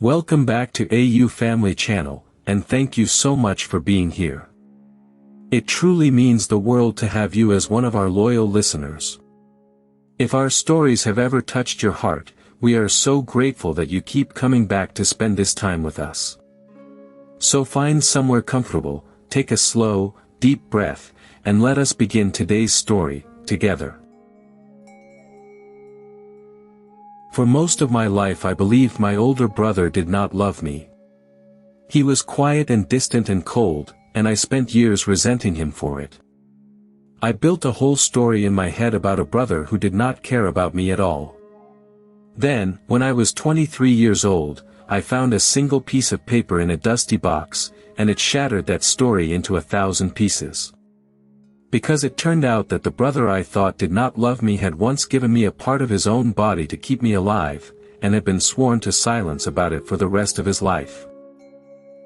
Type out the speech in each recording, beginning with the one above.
Welcome back to AU Family Channel, and thank you so much for being here. It truly means the world to have you as one of our loyal listeners. If our stories have ever touched your heart, we are so grateful that you keep coming back to spend this time with us. So find somewhere comfortable, take a slow, deep breath, and let us begin today's story, together. For most of my life I believed my older brother did not love me. He was quiet and distant and cold, and I spent years resenting him for it. I built a whole story in my head about a brother who did not care about me at all. Then, when I was 23 years old, I found a single piece of paper in a dusty box, and it shattered that story into 1,000 pieces. Because it turned out that the brother I thought did not love me had once given me a part of his own body to keep me alive, and had been sworn to silence about it for the rest of his life.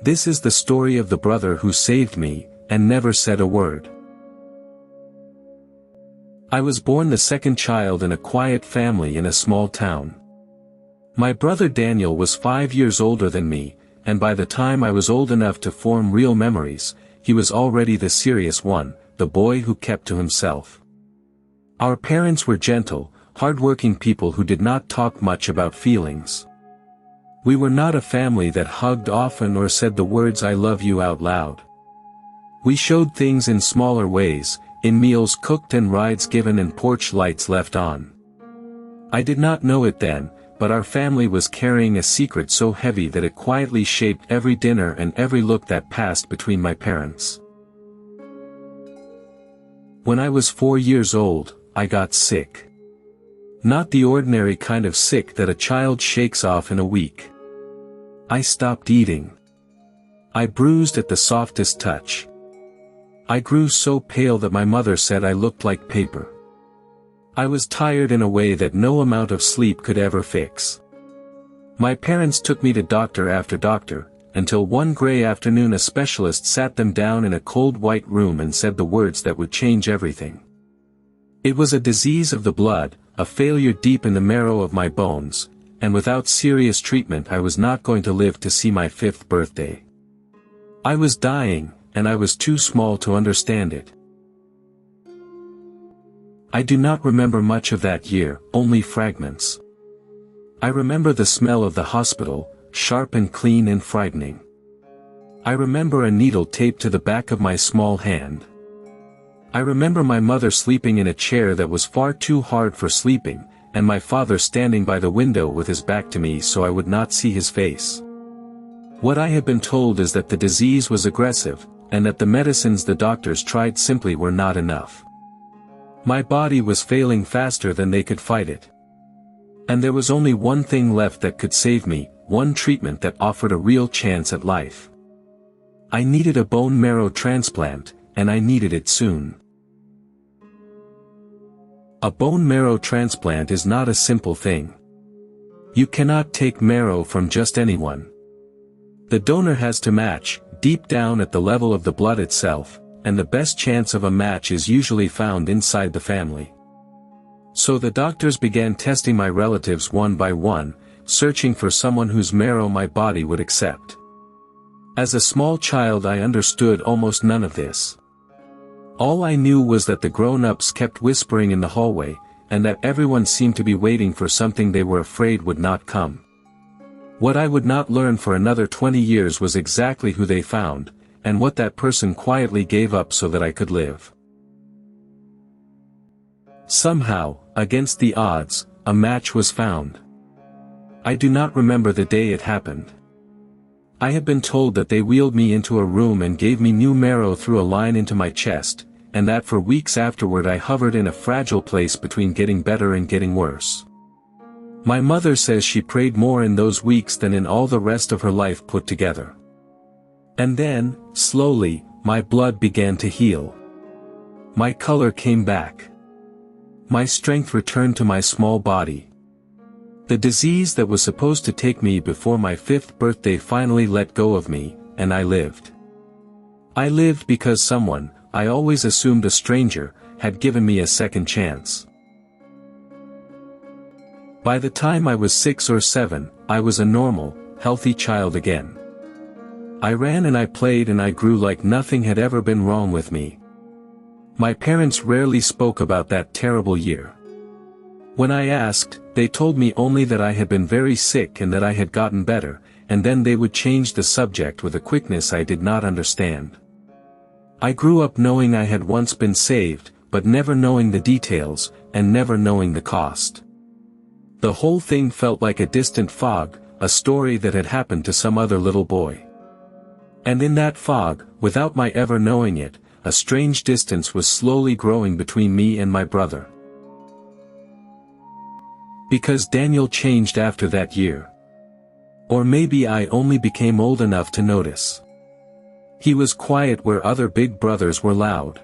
This is the story of the brother who saved me, and never said a word. I was born the second child in a quiet family in a small town. My brother Daniel was 5 years older than me, and by the time I was old enough to form real memories, he was already the serious one, the boy who kept to himself. Our parents were gentle, hard-working people who did not talk much about feelings. We were not a family that hugged often or said the words "I love you" out loud. We showed things in smaller ways, in meals cooked and rides given and porch lights left on. I did not know it then, but our family was carrying a secret so heavy that it quietly shaped every dinner and every look that passed between my parents. When I was 4 years old, I got sick. Not the ordinary kind of sick that a child shakes off in a week. I stopped eating. I bruised at the softest touch. I grew so pale that my mother said I looked like paper. I was tired in a way that no amount of sleep could ever fix. My parents took me to doctor after doctor, until one gray afternoon a specialist sat them down in a cold white room and said the words that would change everything. It was a disease of the blood, a failure deep in the marrow of my bones, and without serious treatment I was not going to live to see my 5th birthday. I was dying, and I was too small to understand it. I do not remember much of that year, only fragments. I remember the smell of the hospital, sharp and clean and frightening. I remember a needle taped to the back of my small hand. I remember my mother sleeping in a chair that was far too hard for sleeping, and my father standing by the window with his back to me so I would not see his face. What I have been told is that the disease was aggressive, and that the medicines the doctors tried simply were not enough. My body was failing faster than they could fight it. And there was only one thing left that could save me, one treatment that offered a real chance at life. I needed a bone marrow transplant, and I needed it soon. A bone marrow transplant is not a simple thing. You cannot take marrow from just anyone. The donor has to match, deep down at the level of the blood itself, and the best chance of a match is usually found inside the family. So the doctors began testing my relatives one by one, searching for someone whose marrow my body would accept. As a small child I understood almost none of this. All I knew was that the grown-ups kept whispering in the hallway, and that everyone seemed to be waiting for something they were afraid would not come. What I would not learn for another 20 years was exactly who they found, and what that person quietly gave up so that I could live. Somehow, against the odds, a match was found. I do not remember the day it happened. I have been told that they wheeled me into a room and gave me new marrow through a line into my chest, and that for weeks afterward I hovered in a fragile place between getting better and getting worse. My mother says she prayed more in those weeks than in all the rest of her life put together. And then, slowly, my blood began to heal. My color came back. My strength returned to my small body. The disease that was supposed to take me before my 5th birthday finally let go of me, and I lived. I lived because someone, I always assumed a stranger, had given me a second chance. By the time I was 6 or 7, I was a normal, healthy child again. I ran and I played and I grew like nothing had ever been wrong with me. My parents rarely spoke about that terrible year. When I asked, they told me only that I had been very sick and that I had gotten better, and then they would change the subject with a quickness I did not understand. I grew up knowing I had once been saved, but never knowing the details, and never knowing the cost. The whole thing felt like a distant fog, a story that had happened to some other little boy. And in that fog, without my ever knowing it, a strange distance was slowly growing between me and my brother. Because Daniel changed after that year. Or maybe I only became old enough to notice. He was quiet where other big brothers were loud.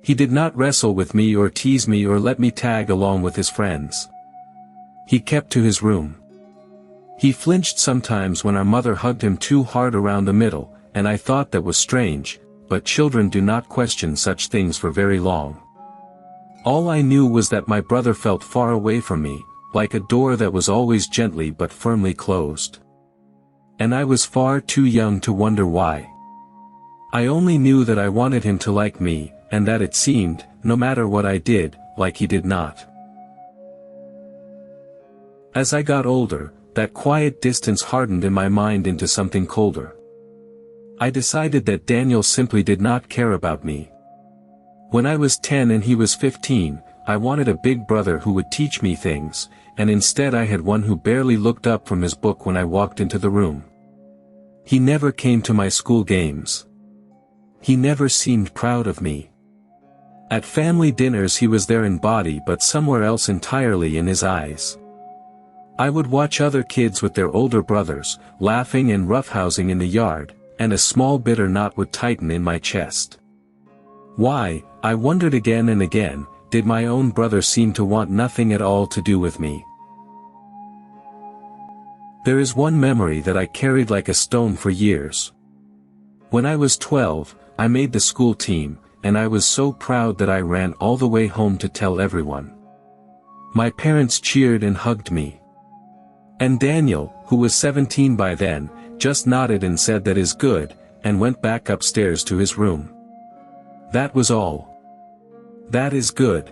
He did not wrestle with me or tease me or let me tag along with his friends. He kept to his room. He flinched sometimes when our mother hugged him too hard around the middle, and I thought that was strange, but children do not question such things for very long. All I knew was that my brother felt far away from me, like a door that was always gently but firmly closed. And I was far too young to wonder why. I only knew that I wanted him to like me, and that it seemed, no matter what I did, like he did not. As I got older, that quiet distance hardened in my mind into something colder. I decided that Daniel simply did not care about me. When I was 10 and he was 15, I wanted a big brother who would teach me things, and instead I had one who barely looked up from his book when I walked into the room. He never came to my school games. He never seemed proud of me. At family dinners he was there in body but somewhere else entirely in his eyes. I would watch other kids with their older brothers, laughing and roughhousing in the yard, and a small bitter knot would tighten in my chest. Why, I wondered again and again, did my own brother seem to want nothing at all to do with me? There is one memory that I carried like a stone for years. When I was 12, I made the school team, and I was so proud that I ran all the way home to tell everyone. My parents cheered and hugged me. And Daniel, who was 17 by then, just nodded and said that is good, and went back upstairs to his room. That was all. That is good.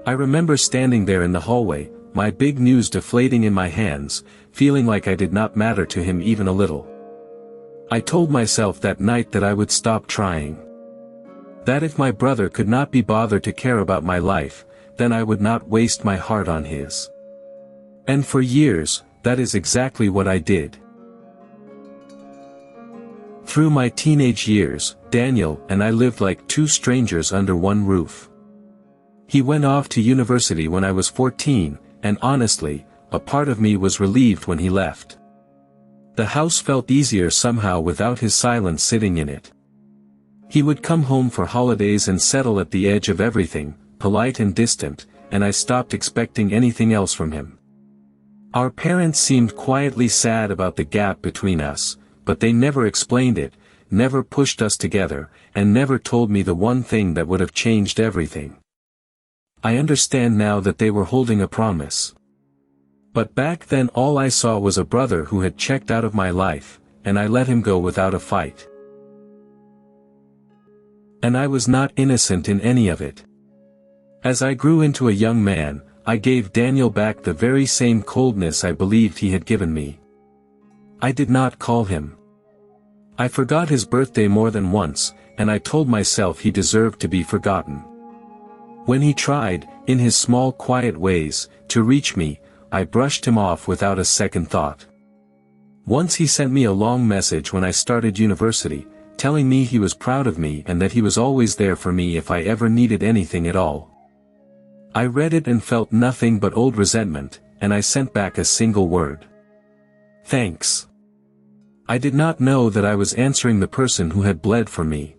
I remember standing there in the hallway, my big news deflating in my hands, feeling like I did not matter to him even a little. I told myself that night that I would stop trying. That if my brother could not be bothered to care about my life, then I would not waste my heart on his. And for years, that is exactly what I did. Through my teenage years, Daniel and I lived like two strangers under one roof. He went off to university when I was 14, and honestly, a part of me was relieved when he left. The house felt easier somehow without his silence sitting in it. He would come home for holidays and settle at the edge of everything, polite and distant, and I stopped expecting anything else from him. Our parents seemed quietly sad about the gap between us, but they never explained it, never pushed us together, and never told me the one thing that would have changed everything. I understand now that they were holding a promise. But back then all I saw was a brother who had checked out of my life, and I let him go without a fight. And I was not innocent in any of it. As I grew into a young man, I gave Daniel back the very same coldness I believed he had given me. I did not call him. I forgot his birthday more than once, and I told myself he deserved to be forgotten. When he tried, in his small quiet ways, to reach me, I brushed him off without a second thought. Once he sent me a long message when I started university, telling me he was proud of me and that he was always there for me if I ever needed anything at all. I read it and felt nothing but old resentment, and I sent back a single word. Thanks. I did not know that I was answering the person who had bled for me.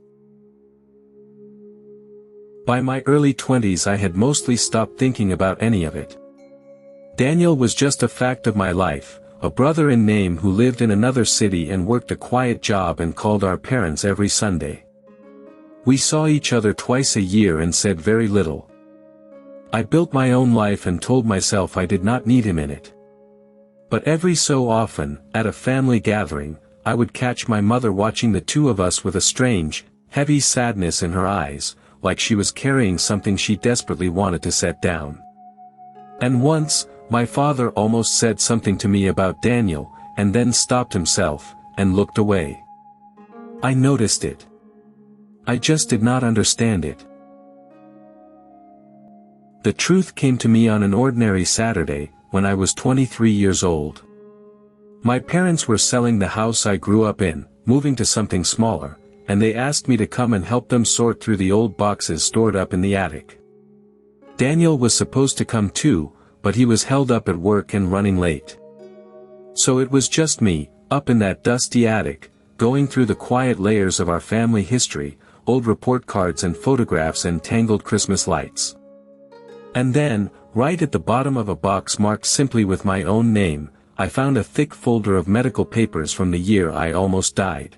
By my early 20s I had mostly stopped thinking about any of it. Daniel was just a fact of my life, a brother in name who lived in another city and worked a quiet job and called our parents every Sunday. We saw each other twice a year and said very little. I built my own life and told myself I did not need him in it. But every so often, at a family gathering, I would catch my mother watching the two of us with a strange, heavy sadness in her eyes, like she was carrying something she desperately wanted to set down. And once, my father almost said something to me about Daniel, and then stopped himself, and looked away. I noticed it. I just did not understand it. The truth came to me on an ordinary Saturday, when I was 23 years old. My parents were selling the house I grew up in, moving to something smaller, and they asked me to come and help them sort through the old boxes stored up in the attic. Daniel was supposed to come too, but he was held up at work and running late. So it was just me, up in that dusty attic, going through the quiet layers of our family history, old report cards and photographs and tangled Christmas lights. And then, right at the bottom of a box marked simply with my own name, I found a thick folder of medical papers from the year I almost died.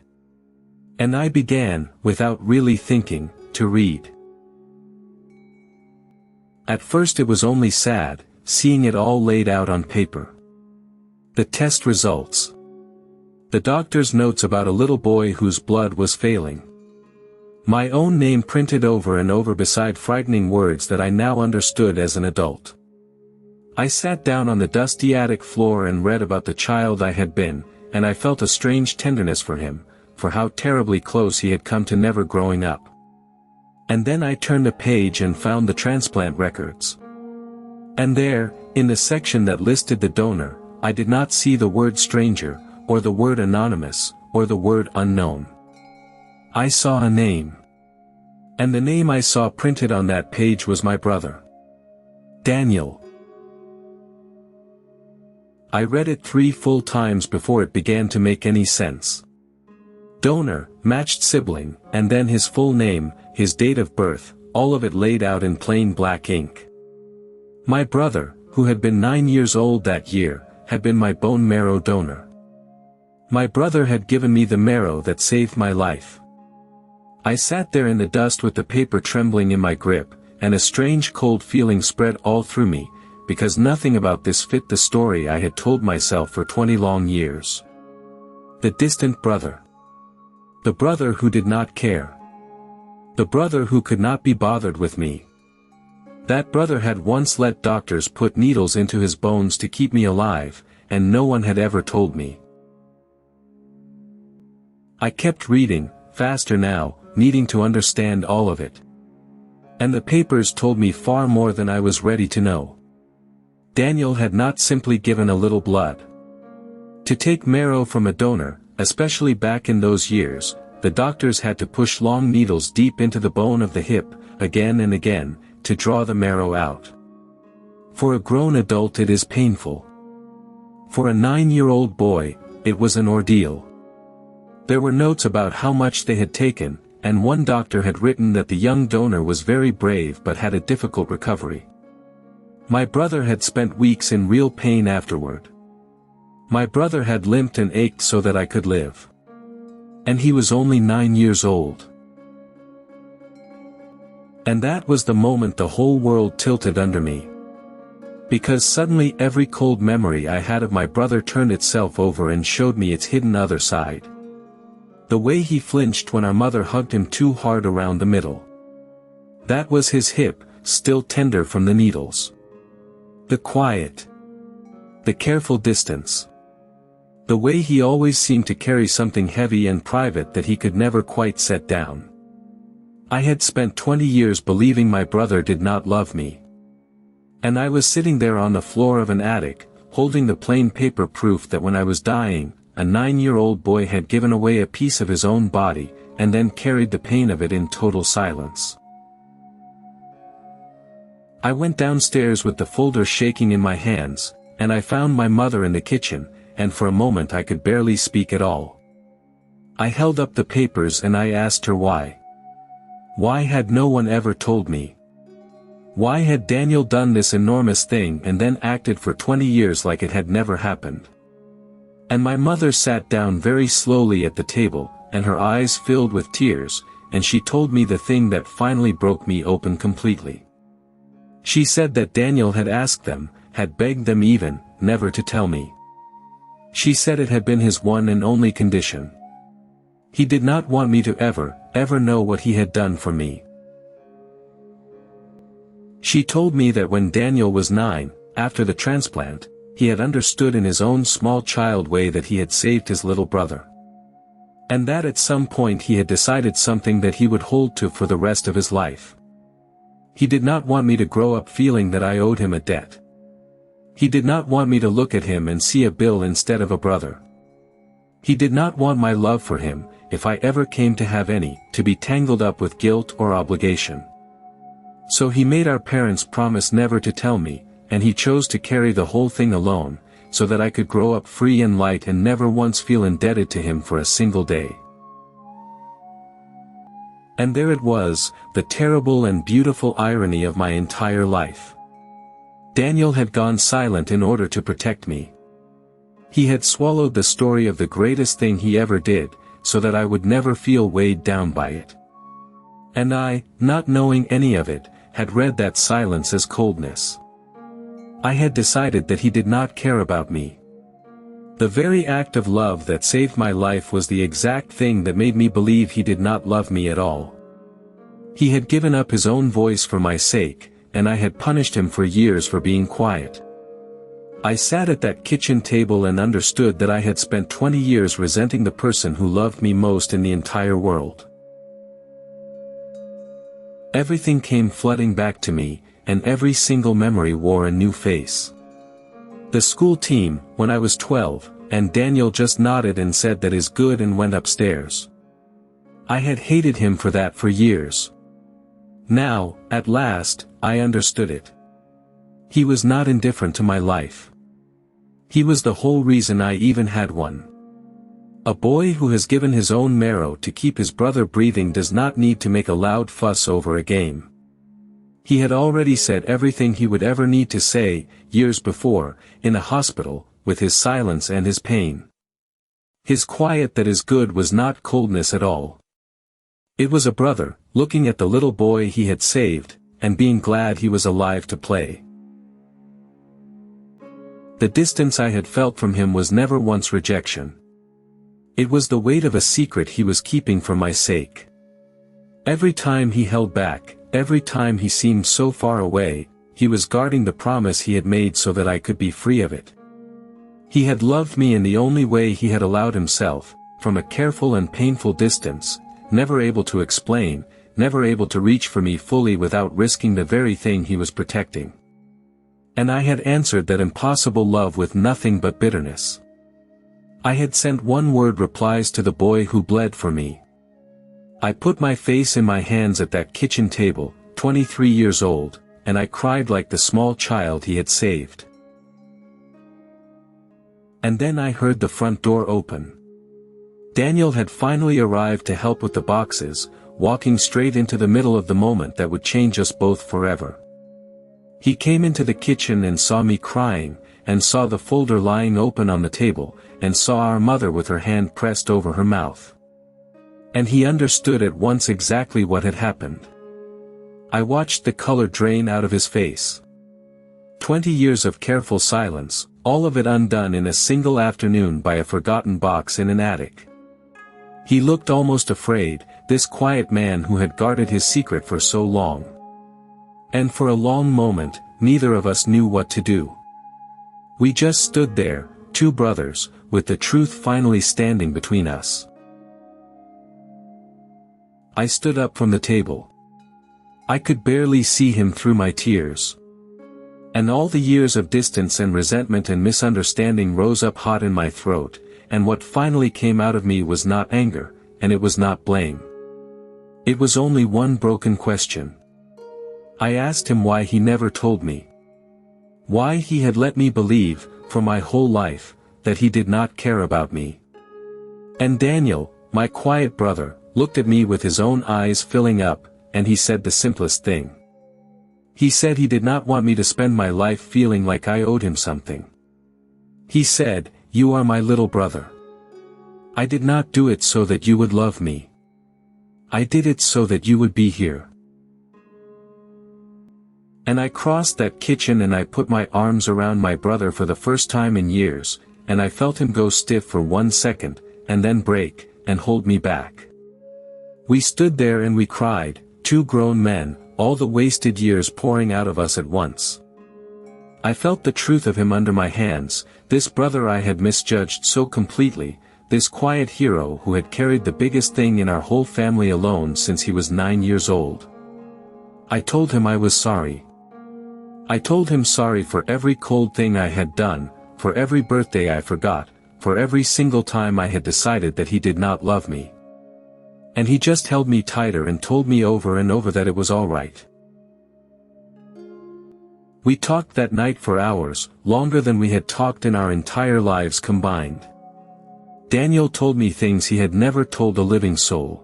And I began, without really thinking, to read. At first it was only sad, seeing it all laid out on paper. The test results. The doctor's notes about a little boy whose blood was failing. My own name printed over and over beside frightening words that I now understood as an adult. I sat down on the dusty attic floor and read about the child I had been, and I felt a strange tenderness for him, for how terribly close he had come to never growing up. And then I turned the page and found the transplant records. And there, in the section that listed the donor, I did not see the word stranger, or the word anonymous, or the word unknown. I saw a name. And the name I saw printed on that page was my brother. Daniel. I read it 3 full times before it began to make any sense. Donor, matched sibling, and then his full name, his date of birth, all of it laid out in plain black ink. My brother, who had been 9 years old that year, had been my bone marrow donor. My brother had given me the marrow that saved my life. I sat there in the dust with the paper trembling in my grip, and a strange cold feeling spread all through me, because nothing about this fit the story I had told myself for 20 long years. The distant brother. The brother who did not care. The brother who could not be bothered with me. That brother had once let doctors put needles into his bones to keep me alive, and no one had ever told me. I kept reading, faster now, needing to understand all of it. And the papers told me far more than I was ready to know. Daniel had not simply given a little blood. To take marrow from a donor, especially back in those years, the doctors had to push long needles deep into the bone of the hip, again and again, to draw the marrow out. For a grown adult it is painful. For a 9-year-old boy, it was an ordeal. There were notes about how much they had taken, and one doctor had written that the young donor was very brave but had a difficult recovery. My brother had spent weeks in real pain afterward. My brother had limped and ached so that I could live. And he was only 9 years old. And that was the moment the whole world tilted under me. Because suddenly every cold memory I had of my brother turned itself over and showed me its hidden other side. The way he flinched when our mother hugged him too hard around the middle. That was his hip, still tender from the needles. The quiet. The careful distance. The way he always seemed to carry something heavy and private that he could never quite set down. I had spent 20 years believing my brother did not love me. And I was sitting there on the floor of an attic, holding the plain paper proof that when I was dying, a 9-year-old boy had given away a piece of his own body, and then carried the pain of it in total silence. I went downstairs with the folder shaking in my hands, and I found my mother in the kitchen, and for a moment I could barely speak at all. I held up the papers and I asked her why. Why had no one ever told me? Why had Daniel done this enormous thing and then acted for 20 years like it had never happened? And my mother sat down very slowly at the table, and her eyes filled with tears, and she told me the thing that finally broke me open completely. She said that Daniel had asked them, had begged them even, never to tell me. She said it had been his one and only condition. He did not want me to ever know what he had done for me. She told me that when Daniel was 9, after the transplant, he had understood in his own small child way that he had saved his little brother. And that at some point he had decided something that he would hold to for the rest of his life. He did not want me to grow up feeling that I owed him a debt. He did not want me to look at him and see a bill instead of a brother. He did not want my love for him, if I ever came to have any, to be tangled up with guilt or obligation. So he made our parents promise never to tell me, and he chose to carry the whole thing alone, so that I could grow up free and light and never once feel indebted to him for a single day. And there it was, the terrible and beautiful irony of my entire life. Daniel had gone silent in order to protect me. He had swallowed the story of the greatest thing he ever did, so that I would never feel weighed down by it. And I, not knowing any of it, had read that silence as coldness. I had decided that he did not care about me. The very act of love that saved my life was the exact thing that made me believe he did not love me at all. He had given up his own voice for my sake, and I had punished him for years for being quiet. I sat at that kitchen table and understood that I had spent 20 years resenting the person who loved me most in the entire world. Everything came flooding back to me, and every single memory wore a new face. The school team, when I was 12, and Daniel just nodded and said that is good and went upstairs. I had hated him for that for years. Now, at last, I understood it. He was not indifferent to my life. He was the whole reason I even had one. A boy who has given his own marrow to keep his brother breathing does not need to make a loud fuss over a game. He had already said everything he would ever need to say, years before, in a hospital, with his silence and his pain. His quiet that is good was not coldness at all. It was a brother, looking at the little boy he had saved, and being glad he was alive to play. The distance I had felt from him was never once rejection. It was the weight of a secret he was keeping for my sake. Every time he held back, every time he seemed so far away, he was guarding the promise he had made so that I could be free of it. He had loved me in the only way he had allowed himself, from a careful and painful distance, never able to explain, never able to reach for me fully without risking the very thing he was protecting. And I had answered that impossible love with nothing but bitterness. I had sent one-word replies to the boy who bled for me. I put my face in my hands at that kitchen table, 23 years old, and I cried like the small child he had saved. And then I heard the front door open. Daniel had finally arrived to help with the boxes, walking straight into the middle of the moment that would change us both forever. He came into the kitchen and saw me crying, and saw the folder lying open on the table, and saw our mother with her hand pressed over her mouth. And he understood at once exactly what had happened. I watched the color drain out of his face. 20 years of careful silence, all of it undone in a single afternoon by a forgotten box in an attic. He looked almost afraid, this quiet man who had guarded his secret for so long. And for a long moment, neither of us knew what to do. We just stood there, two brothers, with the truth finally standing between us. I stood up from the table. I could barely see him through my tears. And all the years of distance and resentment and misunderstanding rose up hot in my throat, and what finally came out of me was not anger, and it was not blame. It was only one broken question. I asked him why he never told me. Why he had let me believe, for my whole life, that he did not care about me. And Daniel, my quiet brother, looked at me with his own eyes filling up, and he said the simplest thing. He said he did not want me to spend my life feeling like I owed him something. He said, "You are my little brother. I did not do it so that you would love me. I did it so that you would be here." And I crossed that kitchen and I put my arms around my brother for the first time in years, and I felt him go stiff for 1 second, and then break, and hold me back. We stood there and we cried, two grown men, all the wasted years pouring out of us at once. I felt the truth of him under my hands, this brother I had misjudged so completely, this quiet hero who had carried the biggest thing in our whole family alone since he was 9 years old. I told him I was sorry. I told him sorry for every cold thing I had done, for every birthday I forgot, for every single time I had decided that he did not love me. And he just held me tighter and told me over and over that it was all right. We talked that night for hours, longer than we had talked in our entire lives combined. Daniel told me things he had never told a living soul.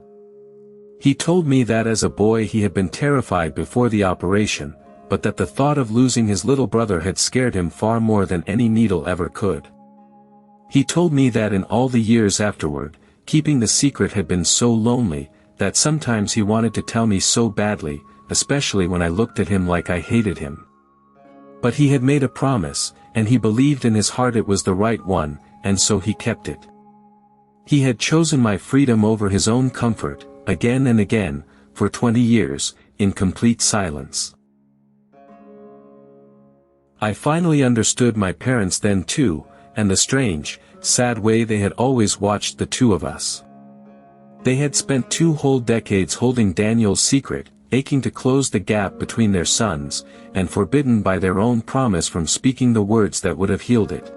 He told me that as a boy he had been terrified before the operation, but that the thought of losing his little brother had scared him far more than any needle ever could. He told me that in all the years afterward, keeping the secret had been so lonely, that sometimes he wanted to tell me so badly, especially when I looked at him like I hated him. But he had made a promise, and he believed in his heart it was the right one, and so he kept it. He had chosen my freedom over his own comfort, again and again, for 20 years, in complete silence. I finally understood my parents then too, and the strange, sad way they had always watched the two of us. They had spent 2 whole decades holding Daniel's secret, aching to close the gap between their sons, and forbidden by their own promise from speaking the words that would have healed it.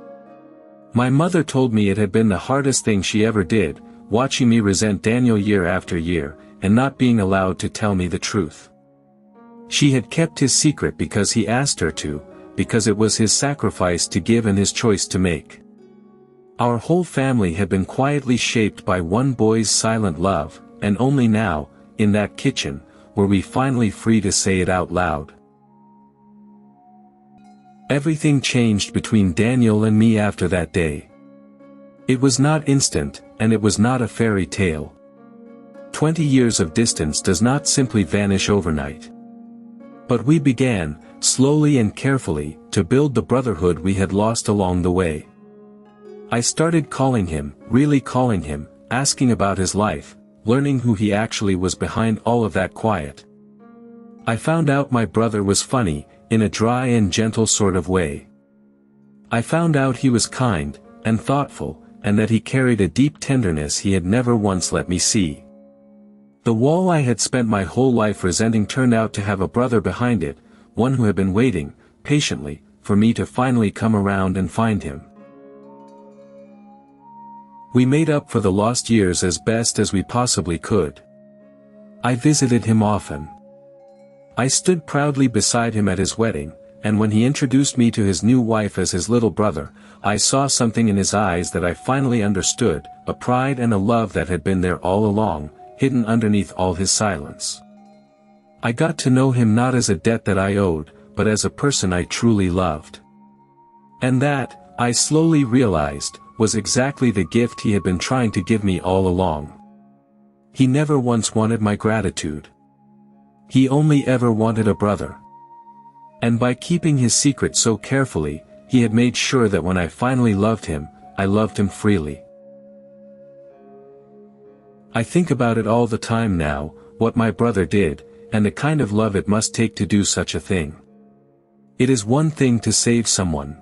My mother told me it had been the hardest thing she ever did, watching me resent Daniel year after year, and not being allowed to tell me the truth. She had kept his secret because he asked her to, because it was his sacrifice to give and his choice to make. Our whole family had been quietly shaped by one boy's silent love, and only now, in that kitchen, were we finally free to say it out loud. Everything changed between Daniel and me after that day. It was not instant, and it was not a fairy tale. 20 years of distance does not simply vanish overnight. But we began, slowly and carefully, to build the brotherhood we had lost along the way. I started calling him, really calling him, asking about his life, learning who he actually was behind all of that quiet. I found out my brother was funny, in a dry and gentle sort of way. I found out he was kind, and thoughtful, and that he carried a deep tenderness he had never once let me see. The wall I had spent my whole life resenting turned out to have a brother behind it, one who had been waiting, patiently, for me to finally come around and find him. We made up for the lost years as best as we possibly could. I visited him often. I stood proudly beside him at his wedding, and when he introduced me to his new wife as his little brother, I saw something in his eyes that I finally understood, a pride and a love that had been there all along, hidden underneath all his silence. I got to know him not as a debt that I owed, but as a person I truly loved. And that, I slowly realized, was exactly the gift he had been trying to give me all along. He never once wanted my gratitude. He only ever wanted a brother. And by keeping his secret so carefully, he had made sure that when I finally loved him, I loved him freely. I think about it all the time now, what my brother did, and the kind of love it must take to do such a thing. It is one thing to save someone.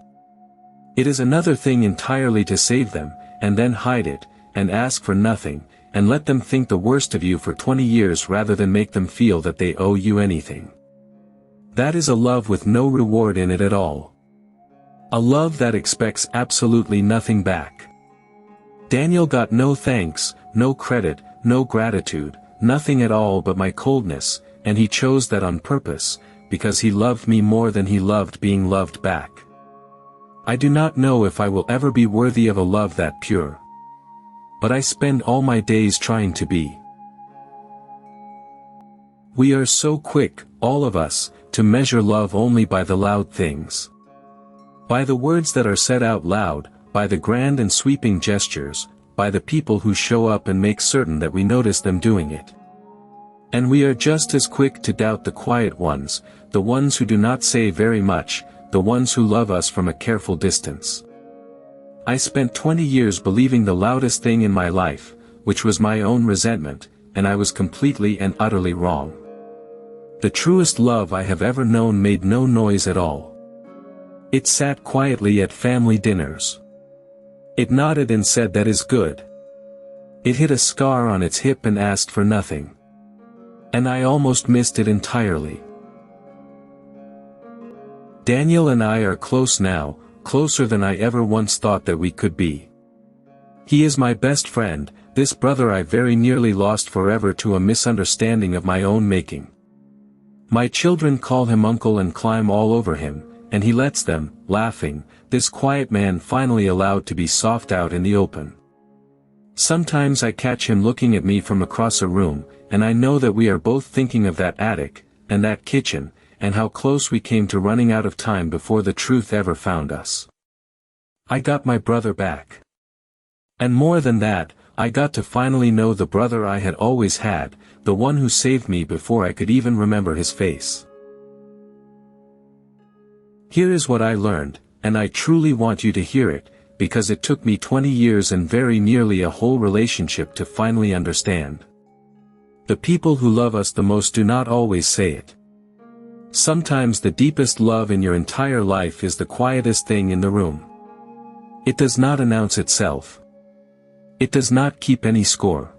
It is another thing entirely to save them, and then hide it, and ask for nothing, and let them think the worst of you for 20 years rather than make them feel that they owe you anything. That is a love with no reward in it at all. A love that expects absolutely nothing back. Daniel got no thanks, no credit, no gratitude, nothing at all but my coldness, and he chose that on purpose, because he loved me more than he loved being loved back. I do not know if I will ever be worthy of a love that pure. But I spend all my days trying to be. We are so quick, all of us, to measure love only by the loud things. By the words that are said out loud, by the grand and sweeping gestures, by the people who show up and make certain that we notice them doing it. And we are just as quick to doubt the quiet ones, the ones who do not say very much, the ones who love us from a careful distance. I spent 20 years believing the loudest thing in my life, which was my own resentment, and I was completely and utterly wrong. The truest love I have ever known made no noise at all. It sat quietly at family dinners. It nodded and said that is good. It hid a scar on its hip and asked for nothing. And I almost missed it entirely. Daniel and I are close now, closer than I ever once thought that we could be. He is my best friend, this brother I very nearly lost forever to a misunderstanding of my own making. My children call him uncle and climb all over him, and he lets them, laughing, this quiet man finally allowed to be soft out in the open. Sometimes I catch him looking at me from across a room, and I know that we are both thinking of that attic, and that kitchen, and how close we came to running out of time before the truth ever found us. I got my brother back. And more than that, I got to finally know the brother I had always had, the one who saved me before I could even remember his face. Here is what I learned, and I truly want you to hear it, because it took me 20 years and very nearly a whole relationship to finally understand. The people who love us the most do not always say it. Sometimes the deepest love in your entire life is the quietest thing in the room. It does not announce itself. It does not keep any score.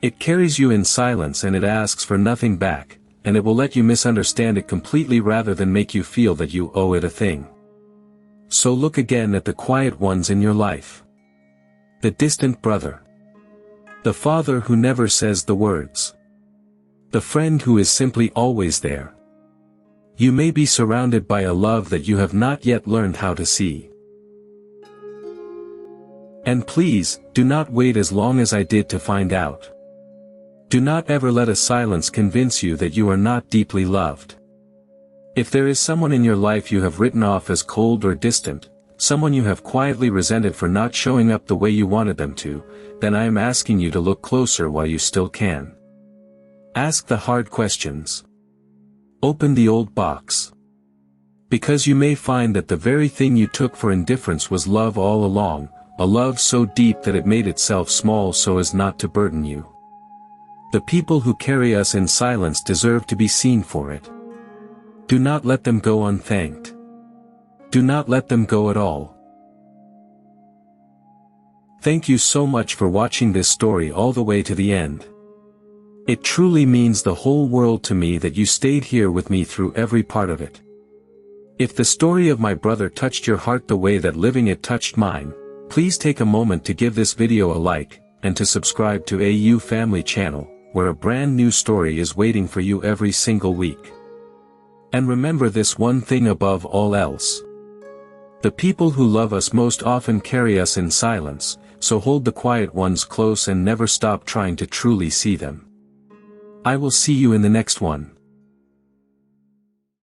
It carries you in silence and it asks for nothing back, and it will let you misunderstand it completely rather than make you feel that you owe it a thing. So look again at the quiet ones in your life. The distant brother. The father who never says the words. The friend who is simply always there. You may be surrounded by a love that you have not yet learned how to see. And please, do not wait as long as I did to find out. Do not ever let a silence convince you that you are not deeply loved. If there is someone in your life you have written off as cold or distant, someone you have quietly resented for not showing up the way you wanted them to, then I am asking you to look closer while you still can. Ask the hard questions. Open the old box. Because you may find that the very thing you took for indifference was love all along, a love so deep that it made itself small so as not to burden you. The people who carry us in silence deserve to be seen for it. Do not let them go unthanked. Do not let them go at all. Thank you so much for watching this story all the way to the end. It truly means the whole world to me that you stayed here with me through every part of it. If the story of my brother touched your heart the way that living it touched mine, please take a moment to give this video a like, and to subscribe to AU Family Channel, where a brand new story is waiting for you every single week. And remember this one thing above all else. The people who love us most often carry us in silence, so hold the quiet ones close and never stop trying to truly see them. I will see you in the next one.